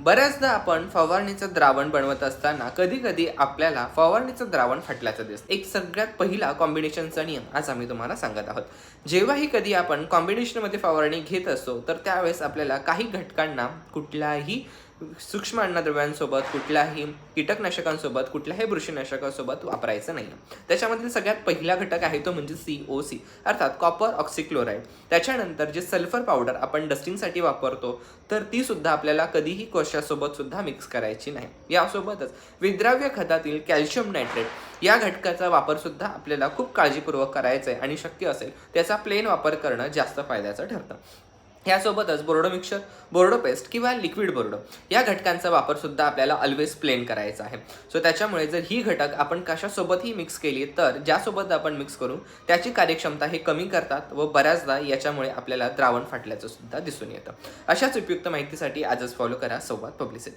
बऱ्याचदा आपण फवारणीचं द्रावण बनवत असताना कधी कधी आपल्याला फवारणीचं द्रावण फाटल्याचं दिसतं. एक सगळ्यात पहिला कॉम्बिनेशनचा नियम आज आम्ही तुम्हाला सांगत आहोत. जेव्हाही कधी आपण कॉम्बिनेशनमध्ये फवारणी घेत असतो तर त्यावेळेस आपल्याला काही घटकांना कुठल्याही सूक्ष्म अन्नद्रव्यांसोबत, कुठल्याही कीटकनाशकांसोबत, कुठल्याही बुरशीनाशकासोबत वापरायचं नाही. त्याच्यामधील सगळ्यात पहिला घटक आहे तो म्हणजे COC अर्थात कॉपर ऑक्सिक्लोराईड. त्याच्यानंतर जे सल्फर पावडर आपण डस्टिंगसाठी वापरतो तर ती सुद्धा आपल्याला कधीही कोशासोबत सुद्धा मिक्स करायची नाही. यासोबतच विद्राव्य खतातील कॅल्शियम नायट्रेट या घटकाचा वापर सुद्धा आपल्याला खूप काळजीपूर्वक करायचा आहे आणि शक्य असेल त्याचा प्लेन वापर करणं जास्त फायद्याचं ठरतं. यासोबतच बोर्डो मिक्सचर, बोर्डो पेस्ट किंवा लिक्विड बोर्डो या घटकांचा वापर सुद्धा आपल्याला ऑलवेज प्लेन करायचा आहे. सो त्याच्यामुळे जर ही घटक आपण कशासोबतही मिक्स केली तर ज्यासोबत आपण मिक्स करू त्याची कार्यक्षमता हे कमी करतात व बऱ्याचदा याच्यामुळे आपल्याला द्रावण फाटल्याचं सुद्धा दिसून येतं. अशाच उपयुक्त माहितीसाठी आजच फॉलो करा संवाद पब्लिसिटी.